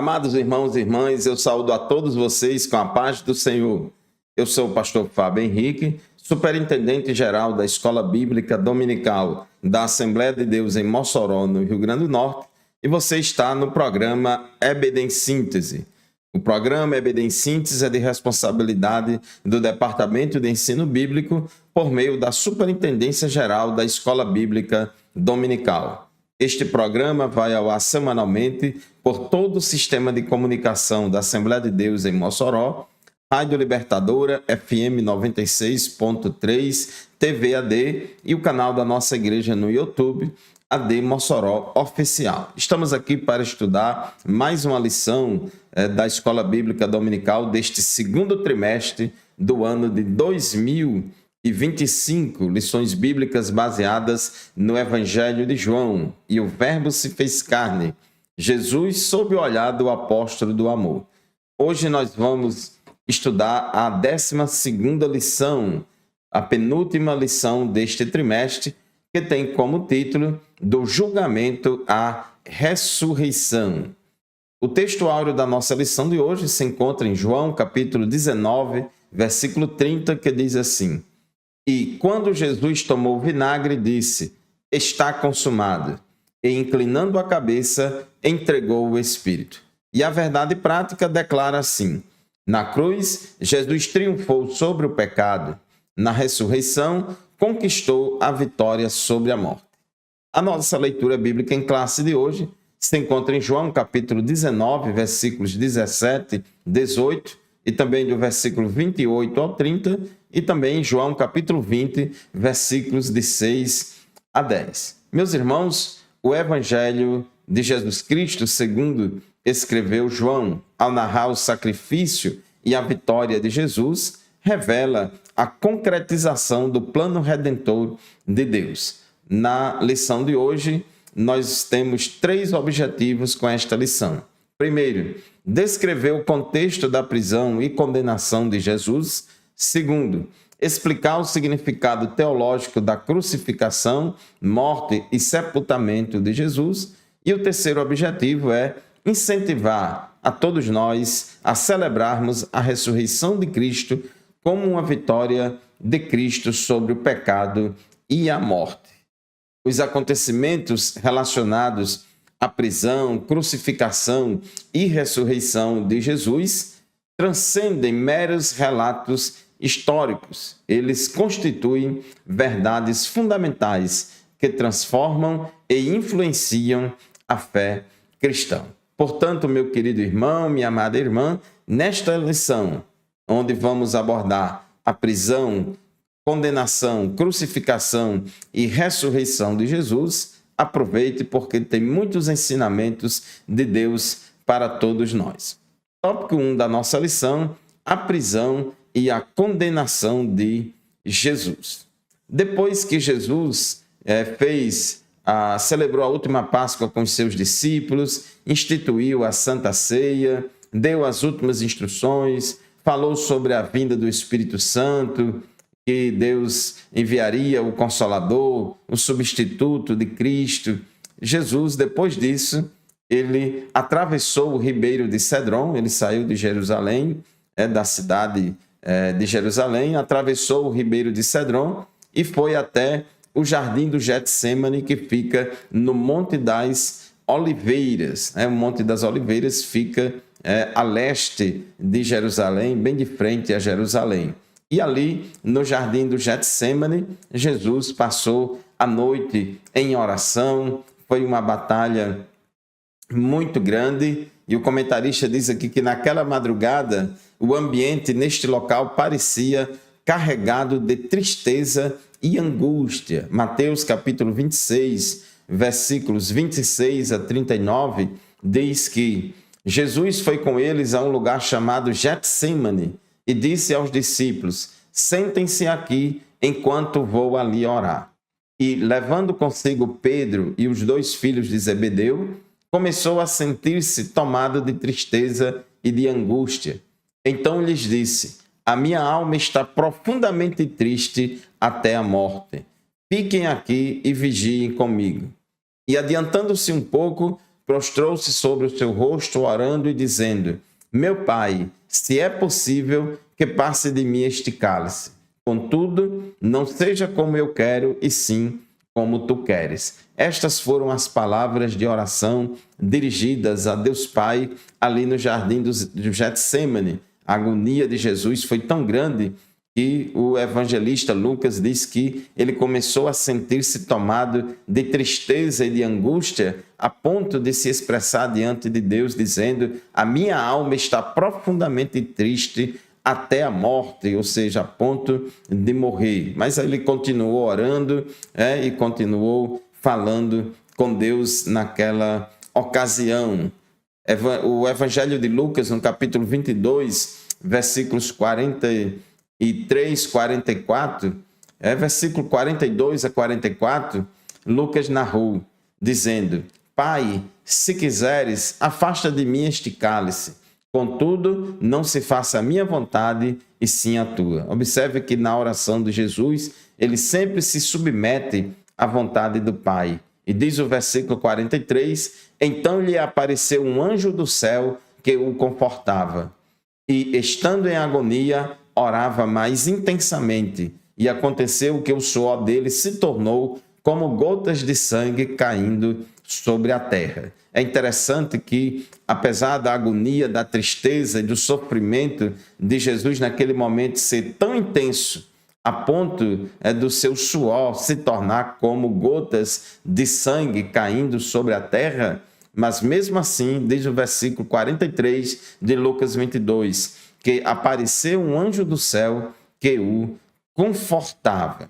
Amados irmãos e irmãs, eu saúdo a todos vocês com a paz do Senhor. Eu sou o pastor Fábio Henrique, superintendente-geral da Escola Bíblica Dominical da Assembleia de Deus em Mossoró, no Rio Grande do Norte, e você está no programa EBD em Síntese. O programa EBD em Síntese é de responsabilidade do Departamento de Ensino Bíblico por meio da Superintendência Geral da Escola Bíblica Dominical. Este programa vai ao ar semanalmente por todo o sistema de comunicação da Assembleia de Deus em Mossoró, Rádio Libertadora, FM 96.3, TV AD e o canal da nossa igreja no YouTube, AD Mossoró Oficial. Estamos aqui para estudar mais uma lição da Escola Bíblica Dominical deste segundo trimestre do ano de 2025, lições bíblicas baseadas no Evangelho de João. E o Verbo se fez carne, Jesus sob o olhar do apóstolo do amor. Hoje nós vamos estudar a 12ª lição, a penúltima lição deste trimestre, que tem como título do julgamento à ressurreição. O texto áureo da nossa lição de hoje se encontra em João, capítulo 19, versículo 30, que diz assim: E quando Jesus tomou o vinagre, disse: Está consumado. E inclinando a cabeça, entregou o Espírito. E a verdade prática declara assim: Na cruz, Jesus triunfou sobre o pecado. Na ressurreição, conquistou a vitória sobre a morte. A nossa leitura bíblica em classe de hoje se encontra em João, capítulo 19, versículos 17, 18, e também do versículo 28 ao 30, e também em João, capítulo 20, versículos de 6 a 10. Meus irmãos, o Evangelho de Jesus Cristo, segundo escreveu João, ao narrar o sacrifício e a vitória de Jesus, revela a concretização do plano redentor de Deus. Na lição de hoje, nós temos 3 objetivos com esta lição. Primeiro, descrever o contexto da prisão e condenação de Jesus. Segundo, explicar o significado teológico da crucificação, morte e sepultamento de Jesus. E o terceiro objetivo é incentivar a todos nós a celebrarmos a ressurreição de Cristo como uma vitória de Cristo sobre o pecado e a morte. Os acontecimentos relacionados à prisão, crucificação e ressurreição de Jesus transcendem meros relatos históricos. Eles constituem verdades fundamentais que transformam e influenciam a fé cristã. Portanto, meu querido irmão, minha amada irmã, nesta lição, onde vamos abordar a prisão, condenação, crucificação e ressurreição de Jesus, aproveite porque tem muitos ensinamentos de Deus para todos nós. Tópico 1 da nossa lição, a prisão e a condenação de Jesus. Depois que Jesus celebrou a última Páscoa com os seus discípulos, instituiu a Santa Ceia, deu as últimas instruções, falou sobre a vinda do Espírito Santo, que Deus enviaria o Consolador, o substituto de Cristo. Jesus, depois disso, ele atravessou o ribeiro de Cedron, ele saiu de Jerusalém, da cidade de Jerusalém, atravessou o ribeiro de Cedron e foi até o jardim do Getsêmani, que fica no Monte das Oliveiras. O Monte das Oliveiras fica a leste de Jerusalém, bem de frente a Jerusalém. E ali, no jardim do Getsêmani, Jesus passou a noite em oração. Foi uma batalha muito grande. E o comentarista diz aqui que naquela madrugada, o ambiente neste local parecia carregado de tristeza e angústia. Mateus capítulo 26, versículos 26 a 39, diz que Jesus foi com eles a um lugar chamado Getsêmani e disse aos discípulos: sentem-se aqui enquanto vou ali orar. E, levando consigo Pedro e os 2 filhos de Zebedeu, começou a sentir-se tomado de tristeza e de angústia. Então lhes disse: a minha alma está profundamente triste até a morte. Fiquem aqui e vigiem comigo. E adiantando-se um pouco, prostrou-se sobre o seu rosto, orando e dizendo: Meu Pai, se é possível, que passe de mim este cálice. Contudo, não seja como eu quero, e sim como tu queres. Estas foram as palavras de oração dirigidas a Deus Pai ali no jardim do Getsêmani. A agonia de Jesus foi tão grande que o evangelista Lucas diz que ele começou a sentir-se tomado de tristeza e de angústia, a ponto de se expressar diante de Deus, dizendo: a minha alma está profundamente triste até a morte, ou seja, a ponto de morrer. Mas ele continuou orando e continuou falando com Deus naquela ocasião. O Evangelho de Lucas, no capítulo 22, versículos 43, 44, versículo 42 a 44, Lucas narrou, dizendo: Pai, se quiseres, afasta de mim este cálice. Contudo, não se faça a minha vontade, e sim a tua. Observe que na oração de Jesus, ele sempre se submete à vontade do Pai. E diz o versículo 43, então lhe apareceu um anjo do céu que o confortava. E, estando em agonia, orava mais intensamente. E aconteceu que o suor dele se tornou como gotas de sangue caindo sobre a terra. É interessante que, apesar da agonia, da tristeza e do sofrimento de Jesus naquele momento ser tão intenso, a ponto do seu suor se tornar como gotas de sangue caindo sobre a terra, mas mesmo assim, diz o versículo 43 de Lucas 22, que apareceu um anjo do céu que o confortava.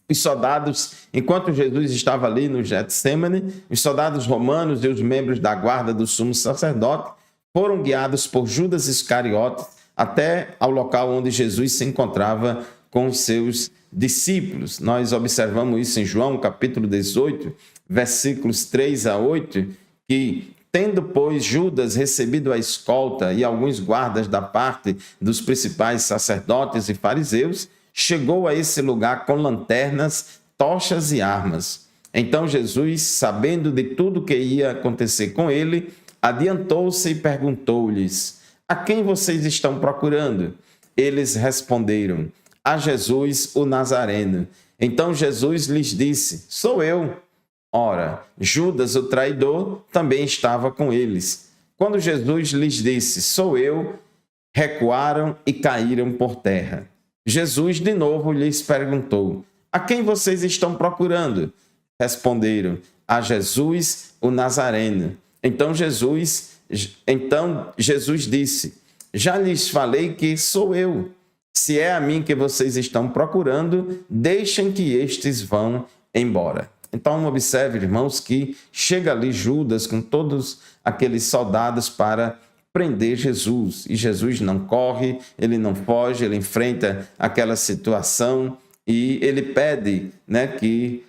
Os soldados, enquanto Jesus estava ali no Getsêmani, os soldados romanos e os membros da guarda do sumo sacerdote foram guiados por Judas Iscariotes até ao local onde Jesus se encontrava com os seus discípulos. Nós observamos isso em João, capítulo 18, versículos 3 a 8, que, tendo, pois, Judas recebido a escolta e alguns guardas da parte dos principais sacerdotes e fariseus, chegou a esse lugar com lanternas, tochas e armas. Então Jesus, sabendo de tudo que ia acontecer com ele, adiantou-se e perguntou-lhes: a quem vocês estão procurando? Eles responderam: a Jesus, o Nazareno. Então Jesus lhes disse: sou eu. Ora, Judas, o traidor, também estava com eles. Quando Jesus lhes disse: sou eu, recuaram e caíram por terra. Jesus de novo lhes perguntou: a quem vocês estão procurando? Responderam: a Jesus, o Nazareno. Então Jesus disse: já lhes falei que sou eu. Se é a mim que vocês estão procurando, deixem que estes vão embora. Então observe, irmãos, que chega ali Judas com todos aqueles soldados para prender Jesus. E Jesus não corre, ele não foge, ele enfrenta aquela situação e ele pede, que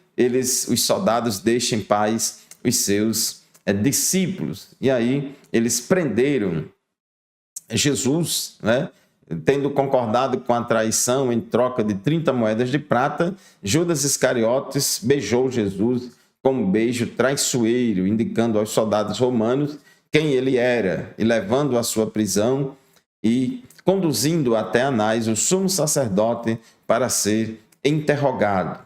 os soldados deixem em paz os seus discípulos. E aí eles prenderam Jesus, tendo concordado com a traição em troca de 30 moedas de prata. Judas Iscariotes beijou Jesus com um beijo traiçoeiro, indicando aos soldados romanos quem ele era, e levando à sua prisão e conduzindo até Anás, o sumo sacerdote, para ser interrogado.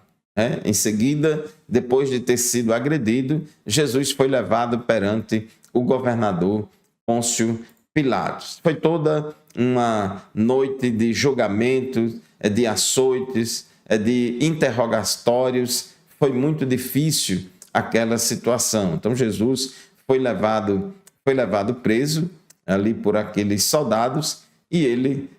Em seguida, depois de ter sido agredido, Jesus foi levado perante o governador Pôncio Pilatos. Foi toda uma noite de julgamentos, de açoites, de interrogatórios. Foi muito difícil aquela situação. Então Jesus foi levado preso ali por aqueles soldados e ele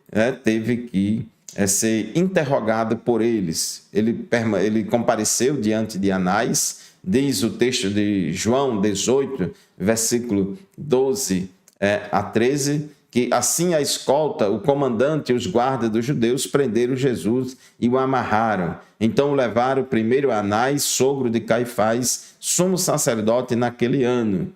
teve que ser interrogado por eles. Ele compareceu diante de Anás, diz o texto de João 18, versículo 12 a 13, que assim a escolta, o comandante e os guardas dos judeus prenderam Jesus e o amarraram. Então o levaram primeiro a Anás, sogro de Caifás, sumo sacerdote naquele ano.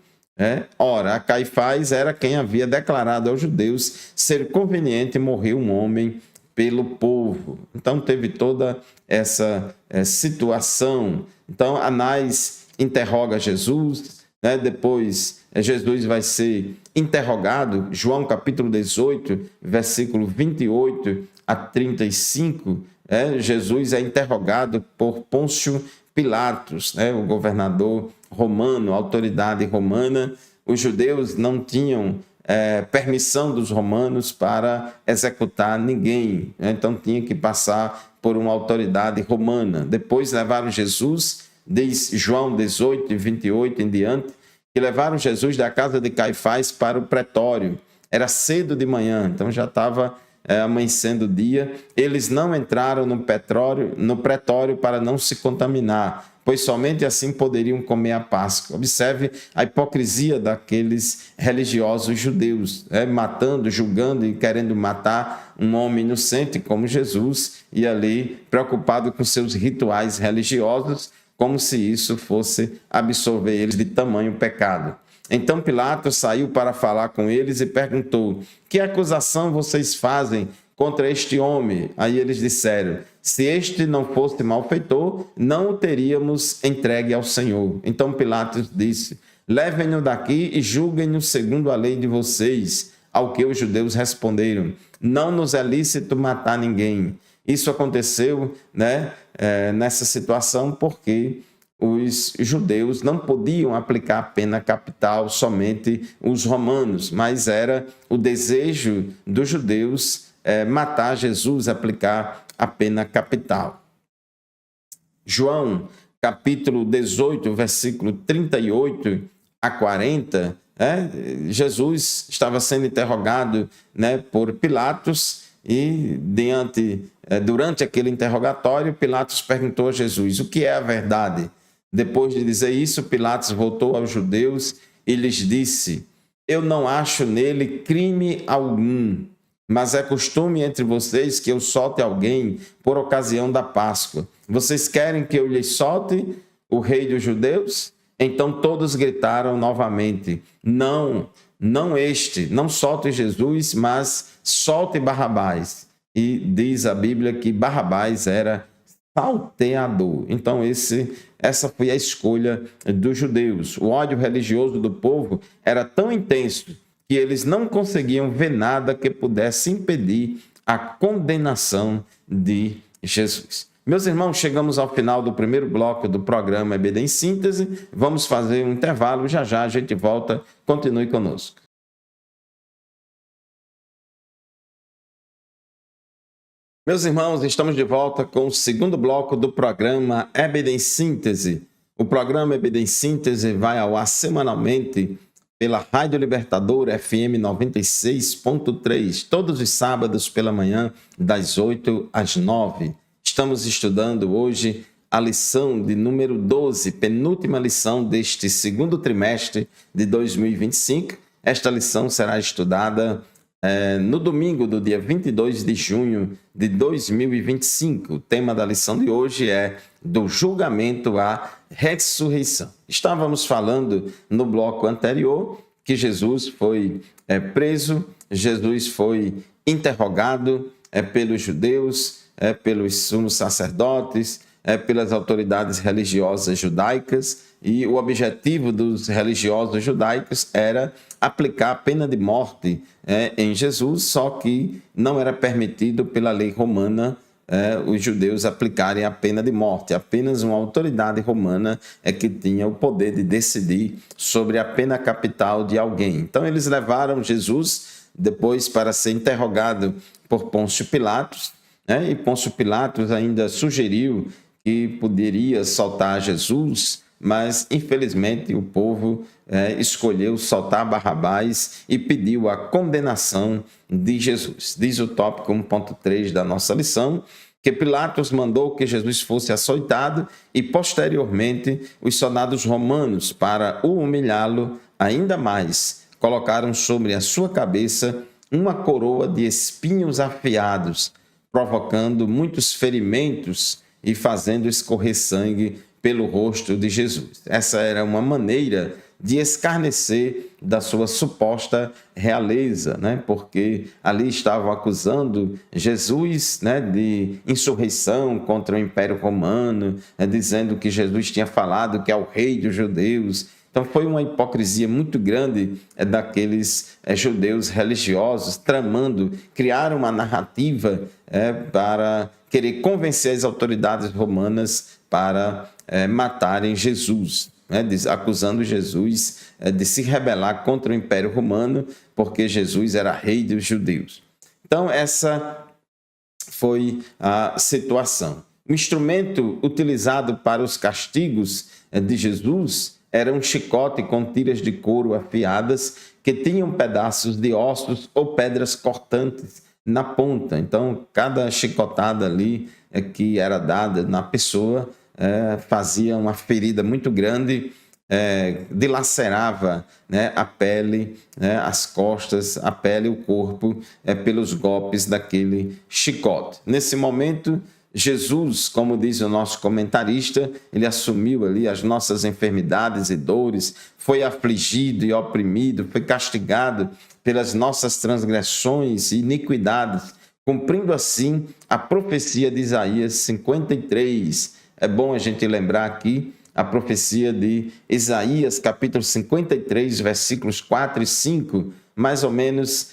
Ora, a Caifás era quem havia declarado aos judeus ser conveniente morrer um homem pelo povo. Então teve toda essa situação. Então Anás interroga Jesus, né? Depois Jesus vai ser interrogado, João capítulo 18, versículo 28 a 35, Jesus é interrogado por Pôncio Pilatos, o governador romano, autoridade romana. Os judeus não tinham permissão dos romanos para executar ninguém, então tinha que passar por uma autoridade romana. Depois levaram Jesus, diz João 18, 28 em diante, que levaram Jesus da casa de Caifás para o pretório. Era cedo de manhã, então já estava amanhecendo o dia. Eles não entraram no pretório para não se contaminar, pois somente assim poderiam comer a Páscoa. Observe a hipocrisia daqueles religiosos judeus, matando, julgando e querendo matar um homem inocente como Jesus, e ali preocupado com seus rituais religiosos, como se isso fosse absolver eles de tamanho pecado. Então Pilatos saiu para falar com eles e perguntou: que acusação vocês fazem contra este homem? Aí eles disseram: se este não fosse malfeitor, não o teríamos entregue ao Senhor. Então Pilatos disse: levem-no daqui e julguem-no segundo a lei de vocês. Ao que os judeus responderam: não nos é lícito matar ninguém. Isso aconteceu, nessa situação porque os judeus não podiam aplicar a pena capital somente os romanos, mas era o desejo dos judeus matar Jesus, aplicar a pena capital. João, capítulo 18, versículo 38 a 40, Jesus estava sendo interrogado por Pilatos e durante aquele interrogatório, Pilatos perguntou a Jesus: o que é a verdade? Depois de dizer isso, Pilatos voltou aos judeus e lhes disse: eu não acho nele crime algum, mas é costume entre vocês que eu solte alguém por ocasião da Páscoa. Vocês querem que eu lhes solte o rei dos judeus? Então todos gritaram novamente: não solte Jesus, mas solte Barrabás. E diz a Bíblia que Barrabás era salteador. Então essa foi a escolha dos judeus. O ódio religioso do povo era tão intenso que eles não conseguiam ver nada que pudesse impedir a condenação de Jesus. Meus irmãos, chegamos ao final do primeiro bloco do programa EBD em Síntese. Vamos fazer um intervalo, já a gente volta. Continue conosco. Meus irmãos, estamos de volta com o segundo bloco do programa EBD em Síntese. O programa EBD em Síntese vai ao ar semanalmente pela Rádio Libertador FM 96.3, todos os sábados pela manhã, das 8 às 9. Estamos estudando hoje a lição de número 12, penúltima lição deste segundo trimestre de 2025. Esta lição será estudada no domingo do dia 22 de junho de 2025. O tema da lição de hoje é do julgamento à ressurreição. Estávamos falando no bloco anterior que Jesus foi preso, Jesus foi interrogado pelos judeus, pelos sumos sacerdotes, pelas autoridades religiosas judaicas, e o objetivo dos religiosos judaicos era aplicar a pena de morte em Jesus, só que não era permitido pela lei romana os judeus aplicarem a pena de morte. Apenas uma autoridade romana que tinha o poder de decidir sobre a pena capital de alguém. Então eles levaram Jesus depois para ser interrogado por Pôncio Pilatos, e Pôncio Pilatos ainda sugeriu que poderia soltar Jesus, mas infelizmente o povo escolheu soltar Barrabás e pediu a condenação de Jesus. Diz o tópico 1.3 da nossa lição que Pilatos mandou que Jesus fosse açoitado e posteriormente os soldados romanos, para o humilhá-lo ainda mais, colocaram sobre a sua cabeça uma coroa de espinhos afiados, provocando muitos ferimentos e fazendo escorrer sangue pelo rosto de Jesus. Essa era uma maneira de escarnecer da sua suposta realeza, porque ali estavam acusando Jesus de insurreição contra o Império Romano, dizendo que Jesus tinha falado que é o rei dos judeus. Então foi uma hipocrisia muito grande daqueles judeus religiosos tramando, criar uma narrativa para querer convencer as autoridades romanas para matarem Jesus, acusando Jesus de se rebelar contra o Império Romano, porque Jesus era rei dos judeus. Então essa foi a situação. O instrumento utilizado para os castigos de Jesus era um chicote com tiras de couro afiadas que tinham pedaços de ossos ou pedras cortantes na ponta. Então, cada chicotada ali que era dada na pessoa fazia uma ferida muito grande, dilacerava a pele, as costas, a pele e o corpo pelos golpes daquele chicote. Nesse momento, Jesus, como diz o nosso comentarista, ele assumiu ali as nossas enfermidades e dores, foi afligido e oprimido, foi castigado pelas nossas transgressões e iniquidades, cumprindo assim a profecia de Isaías 53. É bom a gente lembrar aqui a profecia de Isaías, capítulo 53, versículos 4 e 5, mais ou menos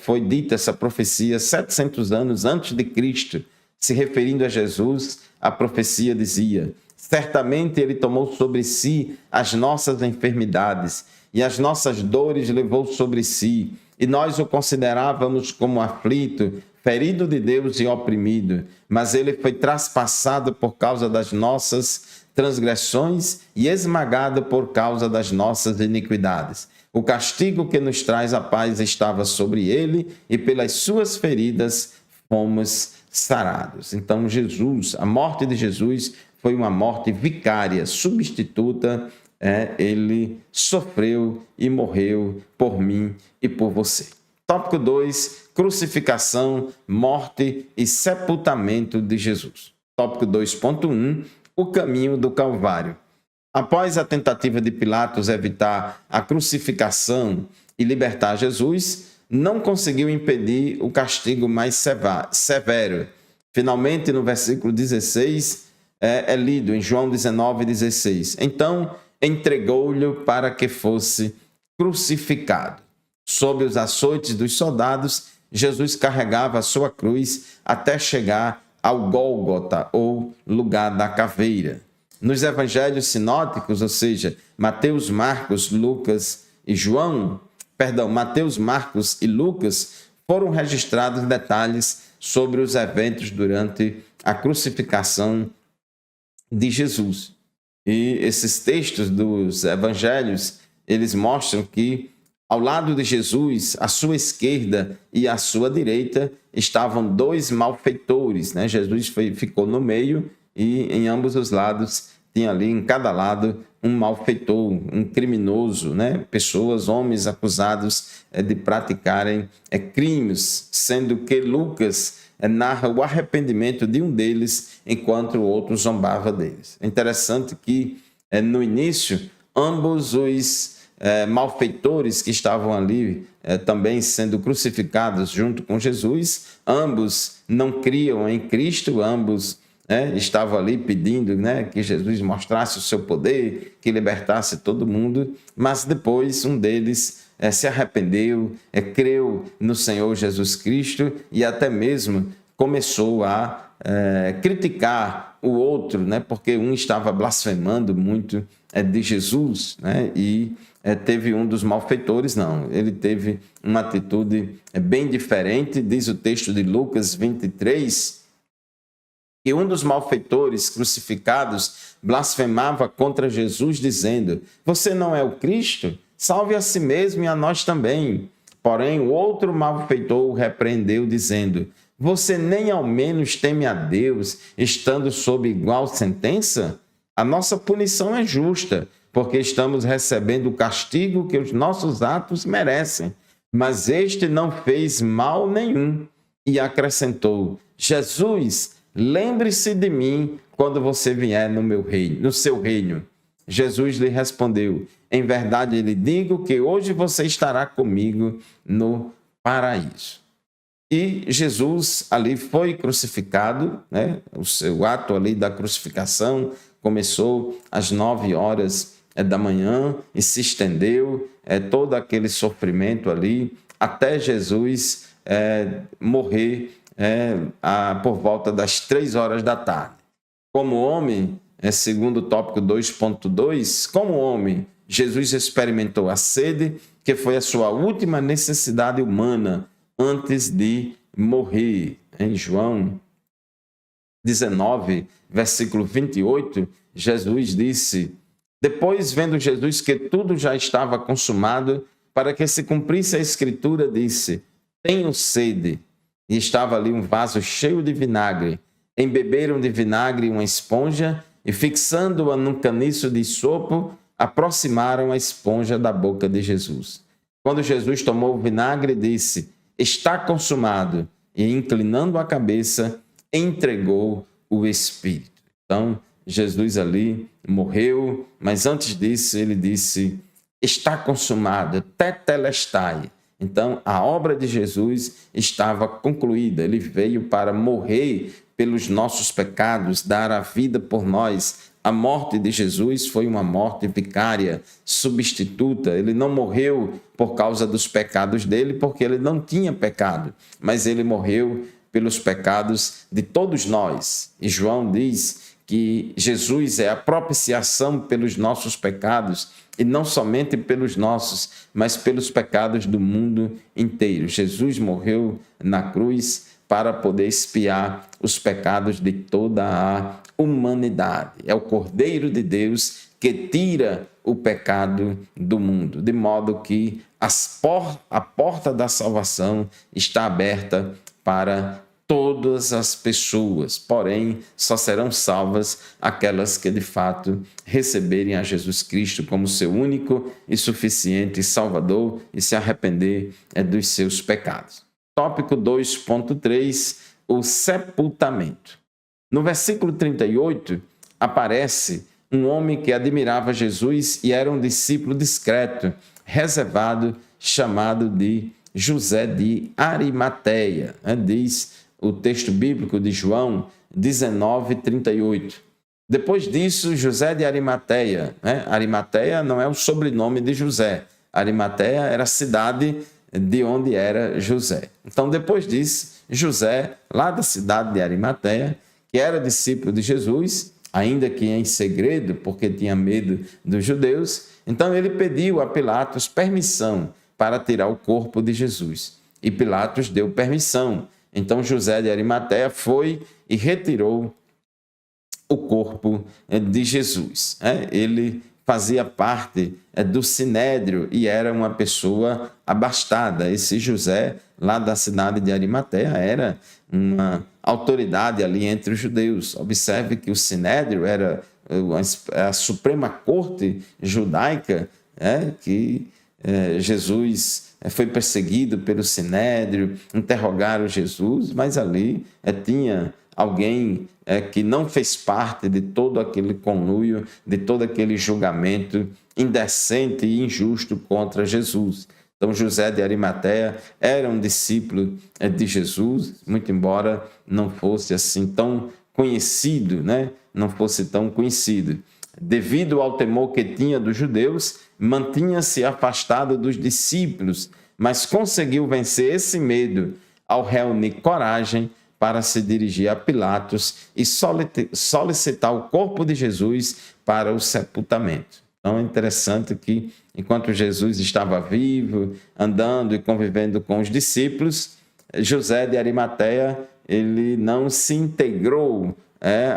foi dita essa profecia 700 anos antes de Cristo. Se referindo a Jesus, a profecia dizia: certamente ele tomou sobre si as nossas enfermidades e as nossas dores levou sobre si, e nós o considerávamos como aflito, ferido de Deus e oprimido, mas ele foi traspassado por causa das nossas transgressões e esmagado por causa das nossas iniquidades. O castigo que nos traz a paz estava sobre ele, e pelas suas feridas fomos sarados. Então Jesus, a morte de Jesus foi uma morte vicária, substituta. Ele sofreu e morreu por mim e por você. Tópico 2, crucificação, morte e sepultamento de Jesus. Tópico 2.1, o caminho do Calvário. Após a tentativa de Pilatos evitar a crucificação e libertar Jesus, não conseguiu impedir o castigo mais severo. Finalmente, no versículo 16, é lido em João 19:16. Então, entregou-lhe para que fosse crucificado. Sob os açoites dos soldados, Jesus carregava a sua cruz até chegar ao Gólgota, ou lugar da caveira. Nos evangelhos sinóticos, ou seja, Mateus, Marcos, Mateus, Marcos e Lucas, foram registrados detalhes sobre os eventos durante a crucificação de Jesus. E esses textos dos evangelhos, eles mostram que ao lado de Jesus, à sua esquerda e à sua direita, estavam dois malfeitores. Jesus ficou no meio e em ambos os lados tinha ali em cada lado um malfeitor, um criminoso, pessoas, homens acusados de praticarem crimes, sendo que Lucas narra o arrependimento de um deles, enquanto o outro zombava deles. É interessante que no início, ambos os malfeitores que estavam ali também sendo crucificados junto com Jesus, ambos não criam em Cristo, ambos estavam ali pedindo que Jesus mostrasse o seu poder, que libertasse todo mundo, mas depois um deles se arrependeu, creu no Senhor Jesus Cristo e até mesmo começou a criticar o outro, porque um estava blasfemando muito de Jesus, e teve um dos malfeitores, não, ele teve uma atitude bem diferente. Diz o texto de Lucas 23, que um dos malfeitores crucificados blasfemava contra Jesus, dizendo: você não é o Cristo? Salve a si mesmo e a nós também. Porém, o outro malfeitor o repreendeu, dizendo: você nem ao menos teme a Deus, estando sob igual sentença? A nossa punição é justa, porque estamos recebendo o castigo que os nossos atos merecem. Mas este não fez mal nenhum. E acrescentou: Jesus, lembre-se de mim quando você vier no seu reino. Jesus lhe respondeu: em verdade lhe digo que hoje você estará comigo no paraíso. E Jesus ali foi crucificado, o seu ato ali da crucificação começou às 9 horas da manhã e se estendeu todo aquele sofrimento ali até Jesus morrer por volta das 3 horas da tarde. Como homem, segundo o tópico 2.2, como homem, Jesus experimentou a sede, que foi a sua última necessidade humana antes de morrer. Em João 19, versículo 28, Jesus disse: depois, vendo Jesus que tudo já estava consumado, para que se cumprisse a escritura, disse: tenho sede. E estava ali um vaso cheio de vinagre. Embeberam de vinagre uma esponja e, fixando-a num caniço de sopo, aproximaram a esponja da boca de Jesus. Quando Jesus tomou o vinagre, disse: está consumado. E, inclinando a cabeça, entregou o Espírito. Então, Jesus ali morreu, mas antes disso ele disse: está consumado, tetelestai. Então, a obra de Jesus estava concluída. Ele veio para morrer pelos nossos pecados, dar a vida por nós. A morte de Jesus foi uma morte vicária, substituta. Ele não morreu por causa dos pecados dele, porque ele não tinha pecado, mas ele morreu pelos pecados de todos nós. E João diz que Jesus é a propiciação pelos nossos pecados, e não somente pelos nossos, mas pelos pecados do mundo inteiro. Jesus morreu na cruz para poder expiar os pecados de toda a humanidade. É o Cordeiro de Deus que tira o pecado do mundo, de modo que a porta da salvação está aberta para todas as pessoas, porém, só serão salvas aquelas que de fato receberem a Jesus Cristo como seu único e suficiente Salvador e se arrepender dos seus pecados. Tópico 2.3, o sepultamento. No versículo 38, aparece um homem que admirava Jesus e era um discípulo discreto, reservado, chamado de José de Arimateia. Diz o texto bíblico de João 19:38. Depois disso, José de Arimateia. Arimateia não é o sobrenome de José. Arimateia era a cidade de onde era José. Então, depois disso, José, lá da cidade de Arimateia, que era discípulo de Jesus, ainda que em segredo, porque tinha medo dos judeus, então ele pediu a Pilatos permissão para tirar o corpo de Jesus. E Pilatos deu permissão. Então José de Arimateia foi e retirou o corpo de Jesus. Ele fazia parte do Sinédrio e era uma pessoa abastada. Esse José, lá da cidade de Arimateia, era uma autoridade ali entre os judeus. Observe que o Sinédrio era a suprema corte judaica, que Jesus foi perseguido pelo Sinédrio, interrogaram Jesus, mas ali tinha alguém que não fez parte de todo aquele conluio, de todo aquele julgamento indecente e injusto contra Jesus. Então, José de Arimateia era um discípulo de Jesus, muito embora não fosse assim tão conhecido, não fosse tão conhecido. Devido ao temor que tinha dos judeus, mantinha-se afastado dos discípulos, mas conseguiu vencer esse medo ao reunir coragem para se dirigir a Pilatos e solicitar o corpo de Jesus para o sepultamento. Então é interessante que, enquanto Jesus estava vivo, andando e convivendo com os discípulos, José de Arimateia, ele não se integrou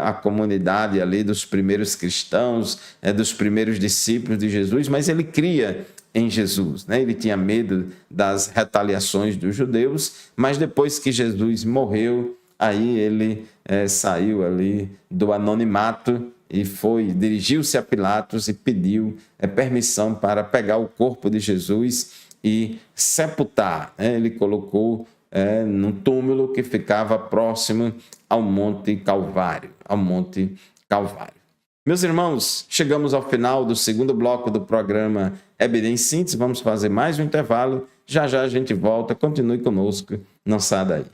à comunidade ali dos primeiros cristãos, dos primeiros discípulos de Jesus, mas ele cria em Jesus. Ele tinha medo das retaliações dos judeus, mas depois que Jesus morreu, aí ele saiu ali do anonimato e dirigiu-se a Pilatos e pediu permissão para pegar o corpo de Jesus e sepultar. Ele colocou num túmulo que ficava próximo ao Monte Calvário, Meus irmãos, chegamos ao final do segundo bloco do programa EBD em Síntese. Vamos fazer mais um intervalo. Já já a gente volta. Continue conosco. Não saia daí.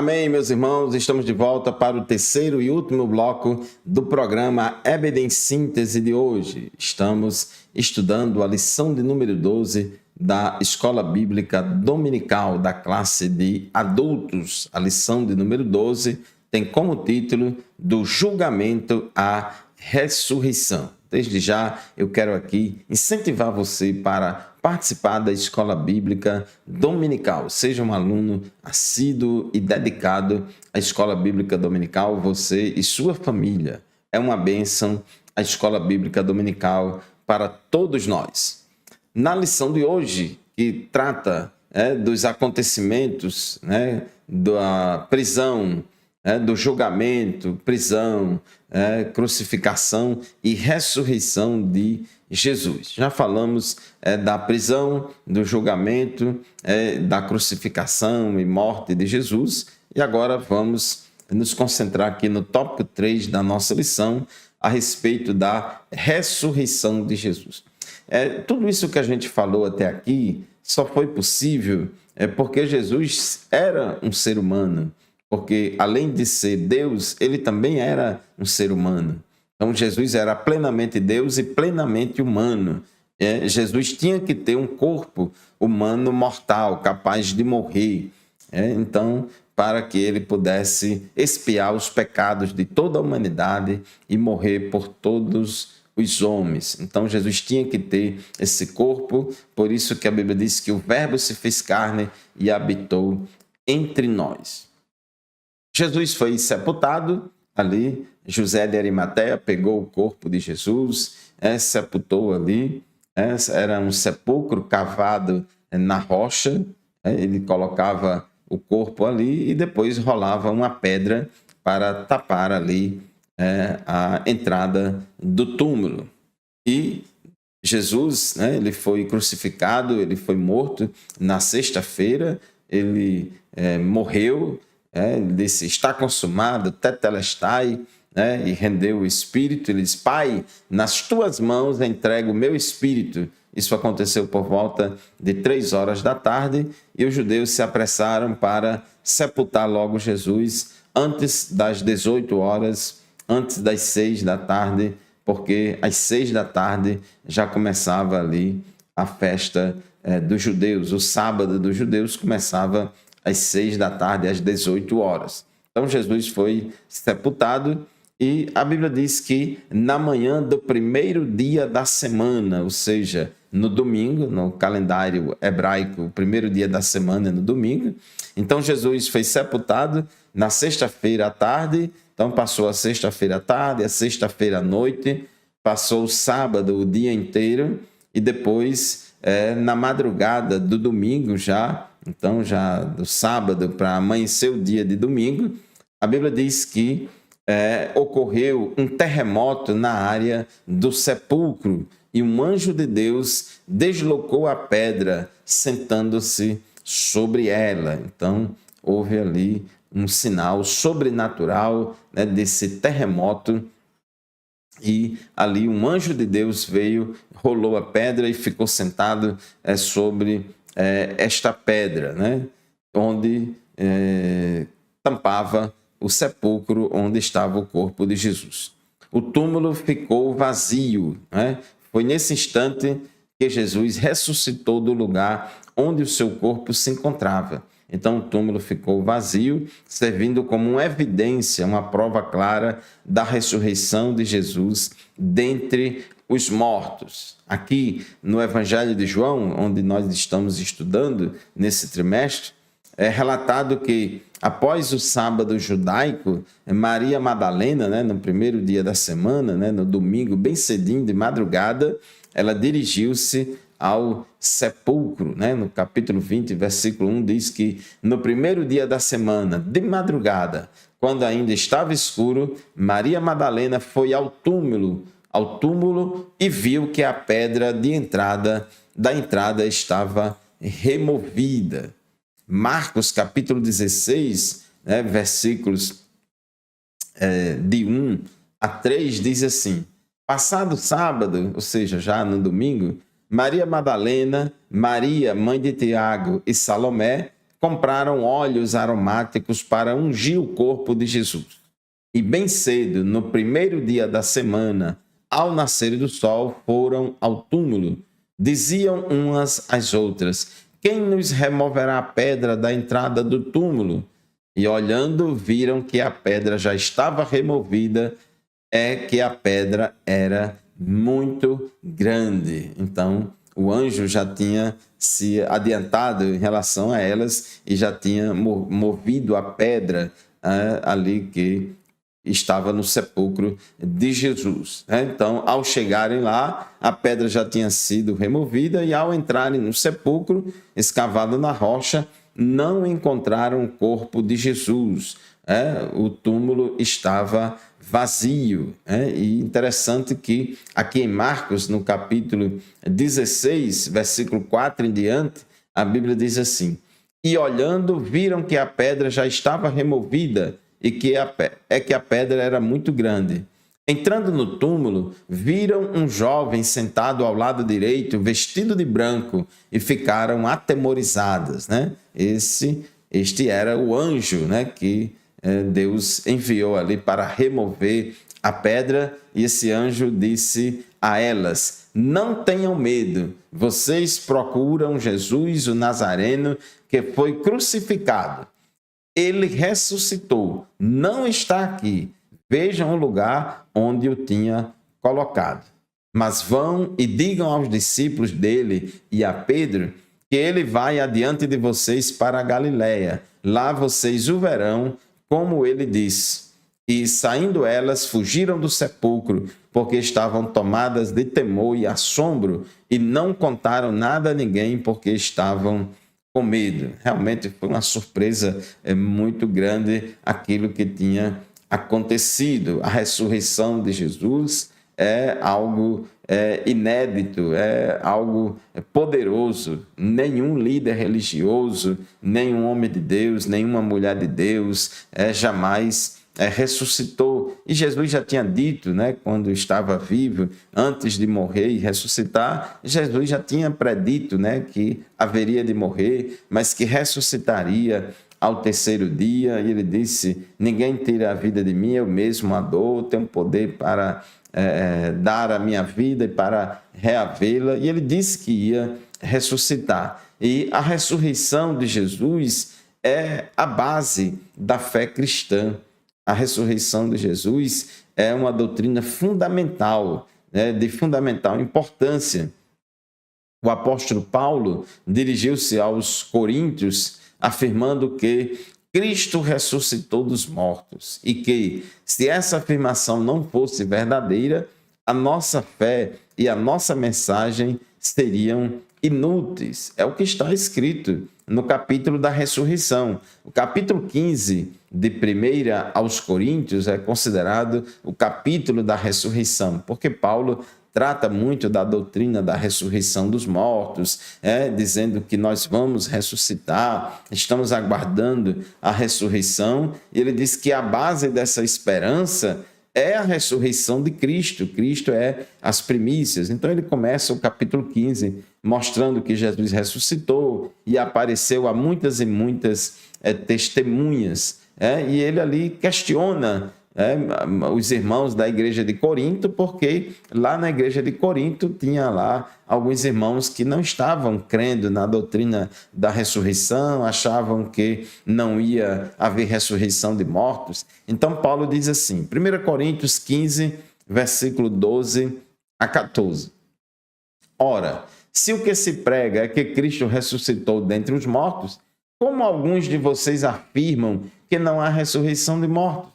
Amém, meus irmãos. Estamos de volta para o terceiro e último bloco do programa EBD em Síntese de hoje. Estamos estudando a lição de número 12 da Escola Bíblica Dominical da classe de adultos. A lição de número 12 tem como título Do Julgamento à Ressurreição. Desde já, eu quero aqui incentivar você para participar da Escola Bíblica Dominical. Seja um aluno assíduo e dedicado à Escola Bíblica Dominical, você e sua família. É uma bênção a Escola Bíblica Dominical para todos nós. Na lição de hoje, que trata dos acontecimentos, da prisão, do julgamento, prisão, crucificação e ressurreição de Jesus. Já falamos da prisão, do julgamento, da crucificação e morte de Jesus, e agora vamos nos concentrar aqui no tópico 3 da nossa lição, a respeito da ressurreição de Jesus. Tudo isso que a gente falou até aqui só foi possível porque Jesus era um ser humano, porque além de ser Deus, ele também era um ser humano. Então Jesus era plenamente Deus e plenamente humano. Jesus tinha que ter um corpo humano mortal, capaz de morrer. Então, para que ele pudesse expiar os pecados de toda a humanidade e morrer por todos os homens. Então Jesus tinha que ter esse corpo, por isso que a Bíblia diz que o Verbo se fez carne e habitou entre nós. Jesus foi sepultado ali, José de Arimateia pegou o corpo de Jesus, sepultou ali, era um sepulcro cavado na rocha, ele colocava o corpo ali e depois rolava uma pedra para tapar ali a entrada do túmulo. E Jesus, ele foi crucificado, ele foi morto na sexta-feira, ele morreu, ele disse, está consumado, tetelestai, e rendeu o Espírito. Ele disse, Pai, nas tuas mãos entrego o meu Espírito. Isso aconteceu por volta de 3 horas da tarde e os judeus se apressaram para sepultar logo Jesus antes das 18 horas, antes das 6 da tarde, porque às 6 da tarde já começava ali a festa dos judeus. O sábado dos judeus começava às 6 da tarde, às 18 horas. Então Jesus foi sepultado e a Bíblia diz que na manhã do primeiro dia da semana, ou seja, no domingo, no calendário hebraico, o primeiro dia da semana é no domingo. Então Jesus foi sepultado na sexta-feira à tarde, então passou a sexta-feira à tarde, a sexta-feira à noite, passou o sábado o dia inteiro e depois na madrugada do domingo então já do sábado para amanhecer o dia de domingo, a Bíblia diz que ocorreu um terremoto na área do sepulcro e um anjo de Deus deslocou a pedra sentando-se sobre ela. Então houve ali um sinal sobrenatural desse terremoto e ali um anjo de Deus veio, rolou a pedra e ficou sentado sobre esta pedra, onde tampava o sepulcro onde estava o corpo de Jesus. O túmulo ficou vazio. Foi nesse instante que Jesus ressuscitou do lugar onde o seu corpo se encontrava. Então o túmulo ficou vazio, servindo como uma evidência, uma prova clara da ressurreição de Jesus dentre os mortos. Aqui no Evangelho de João, onde nós estamos estudando nesse trimestre, é relatado que após o sábado judaico, Maria Madalena, no primeiro dia da semana, no domingo, bem cedinho, de madrugada, ela dirigiu-se ao sepulcro. No capítulo 20, versículo 1, diz que no primeiro dia da semana, de madrugada, quando ainda estava escuro, Maria Madalena foi ao túmulo e viu que a pedra da entrada estava removida. Marcos, capítulo 16, versículos de 1 a 3, diz assim: passado o sábado, ou seja, já no domingo, Maria Madalena, Maria, mãe de Tiago e Salomé, compraram óleos aromáticos para ungir o corpo de Jesus. E bem cedo, no primeiro dia da semana, ao nascer do sol, foram ao túmulo. Diziam umas às outras: quem nos removerá a pedra da entrada do túmulo? E olhando, viram que a pedra já estava removida, que a pedra era muito grande. Então, o anjo já tinha se adiantado em relação a elas e já tinha movido a pedra ali que estava no sepulcro de Jesus. Então, ao chegarem lá, a pedra já tinha sido removida e ao entrarem no sepulcro, escavado na rocha, não encontraram o corpo de Jesus. O túmulo estava vazio. E interessante que aqui em Marcos, no capítulo 16, versículo 4 em diante, a Bíblia diz assim: e olhando, viram que a pedra já estava removida e que a pedra era muito grande. Entrando no túmulo, viram um jovem sentado ao lado direito, vestido de branco, e ficaram atemorizadas. Este era o anjo que Deus enviou ali para remover a pedra, e esse anjo disse a elas: não tenham medo, vocês procuram Jesus, o Nazareno, que foi crucificado. Ele ressuscitou, não está aqui. Vejam o lugar onde o tinha colocado. Mas vão e digam aos discípulos dele e a Pedro que ele vai adiante de vocês para a Galiléia. Lá vocês o verão, como ele disse. E saindo elas, fugiram do sepulcro, porque estavam tomadas de temor e assombro, e não contaram nada a ninguém, porque estavam com medo. Realmente foi uma surpresa muito grande aquilo que tinha acontecido. A ressurreição de Jesus é algo inédito, é algo poderoso. Nenhum líder religioso, nenhum homem de Deus, nenhuma mulher de Deus jamais ressuscitou. E Jesus já tinha dito, quando estava vivo, antes de morrer e ressuscitar, Jesus já tinha predito que haveria de morrer, mas que ressuscitaria ao terceiro dia. E ele disse: ninguém tira a vida de mim, eu mesmo a dou, tenho poder para dar a minha vida e para reavê-la. E ele disse que ia ressuscitar. E a ressurreição de Jesus é a base da fé cristã. A ressurreição de Jesus é uma doutrina fundamental, de fundamental importância. O apóstolo Paulo dirigiu-se aos coríntios afirmando que Cristo ressuscitou dos mortos e que, se essa afirmação não fosse verdadeira, a nossa fé e a nossa mensagem seriam inúteis. É o que está escrito no capítulo da ressurreição. O capítulo 15 de 1 aos Coríntios é considerado o capítulo da ressurreição, porque Paulo trata muito da doutrina da ressurreição dos mortos, dizendo que nós vamos ressuscitar, estamos aguardando a ressurreição, e ele diz que a base dessa esperança é a ressurreição de Cristo. Cristo é as primícias. Então ele começa o capítulo 15 mostrando que Jesus ressuscitou e apareceu a muitas e muitas testemunhas. E ele ali questiona os irmãos da igreja de Corinto, porque lá na igreja de Corinto tinha lá alguns irmãos que não estavam crendo na doutrina da ressurreição, achavam que não ia haver ressurreição de mortos. Então Paulo diz assim, 1 Coríntios 15, versículo 12 a 14. Ora, se o que se prega é que Cristo ressuscitou dentre os mortos, como alguns de vocês afirmam que não há ressurreição de mortos?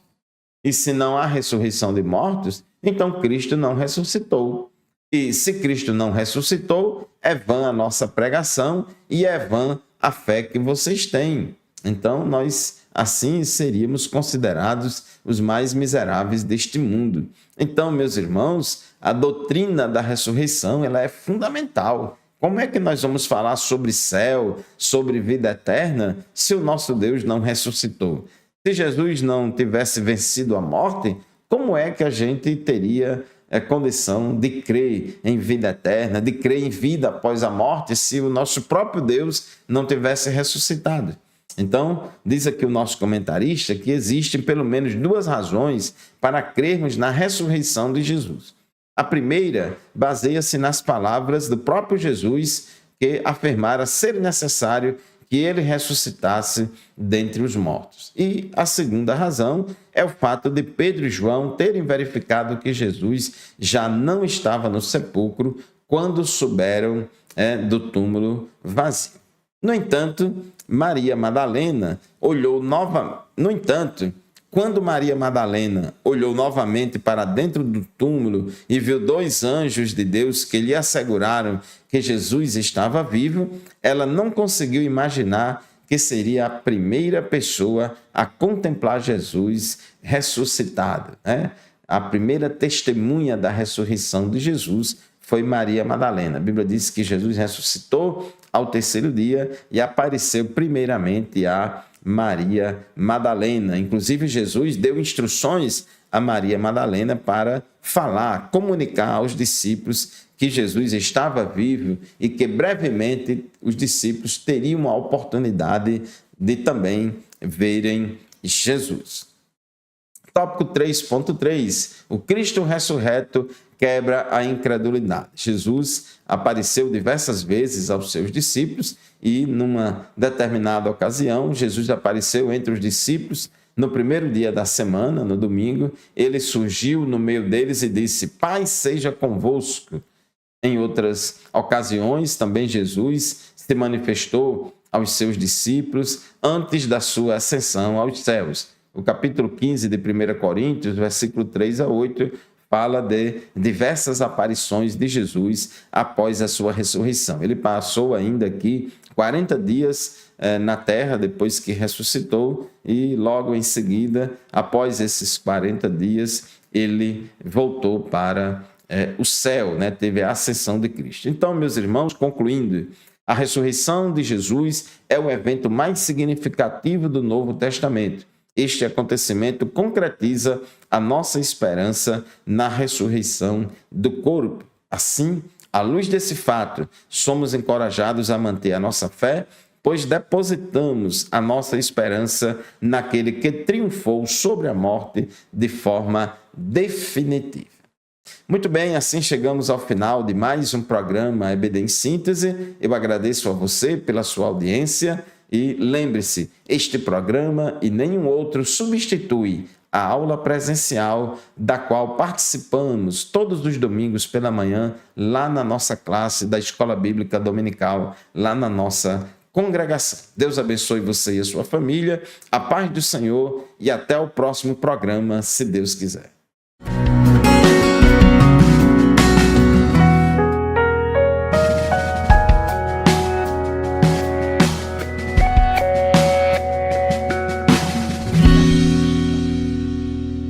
E se não há ressurreição de mortos, então Cristo não ressuscitou. E se Cristo não ressuscitou, é vã a nossa pregação e é vã a fé que vocês têm. Então nós assim seríamos considerados os mais miseráveis deste mundo. Então, meus irmãos, a doutrina da ressurreição ela é fundamental. Como é que nós vamos falar sobre céu, sobre vida eterna, se o nosso Deus não ressuscitou? Se Jesus não tivesse vencido a morte, como é que a gente teria condição de crer em vida eterna, de crer em vida após a morte, se o nosso próprio Deus não tivesse ressuscitado? Então, diz aqui o nosso comentarista que existem pelo menos duas razões para crermos na ressurreição de Jesus. A primeira baseia-se nas palavras do próprio Jesus, que afirmara ser necessário que ele ressuscitasse dentre os mortos. E a segunda razão é o fato de Pedro e João terem verificado que Jesus já não estava no sepulcro quando souberam do túmulo vazio. No entanto, quando Maria Madalena olhou novamente para dentro do túmulo e viu dois anjos de Deus que lhe asseguraram que Jesus estava vivo, ela não conseguiu imaginar que seria a primeira pessoa a contemplar Jesus ressuscitado, né? A primeira testemunha da ressurreição de Jesus foi Maria Madalena. A Bíblia diz que Jesus ressuscitou ao terceiro dia e apareceu primeiramente a Maria Madalena. Inclusive, Jesus deu instruções a Maria Madalena para falar, comunicar aos discípulos que Jesus estava vivo e que brevemente os discípulos teriam a oportunidade de também verem Jesus. Tópico 3.3. O Cristo ressurreto quebra a incredulidade. Jesus apareceu diversas vezes aos seus discípulos e, numa determinada ocasião, Jesus apareceu entre os discípulos no primeiro dia da semana, no domingo. Ele surgiu no meio deles e disse: "Paz seja convosco." Em outras ocasiões, também Jesus se manifestou aos seus discípulos antes da sua ascensão aos céus. O capítulo 15 de 1 Coríntios, versículo 3 a 8, fala de diversas aparições de Jesus após a sua ressurreição. Ele passou ainda aqui 40 dias na terra depois que ressuscitou e logo em seguida, após esses 40 dias, ele voltou para o céu, né? Teve a ascensão de Cristo. Então, meus irmãos, concluindo, a ressurreição de Jesus é o evento mais significativo do Novo Testamento. Este acontecimento concretiza a nossa esperança na ressurreição do corpo. Assim, à luz desse fato, somos encorajados a manter a nossa fé, pois depositamos a nossa esperança naquele que triunfou sobre a morte de forma definitiva. Muito bem, assim chegamos ao final de mais um programa EBD em Síntese. Eu agradeço a você pela sua audiência e lembre-se, este programa e nenhum outro substitui a aula presencial da qual participamos todos os domingos pela manhã lá na nossa classe da Escola Bíblica Dominical, lá na nossa congregação. Deus abençoe você e a sua família, a paz do Senhor e até o próximo programa, se Deus quiser.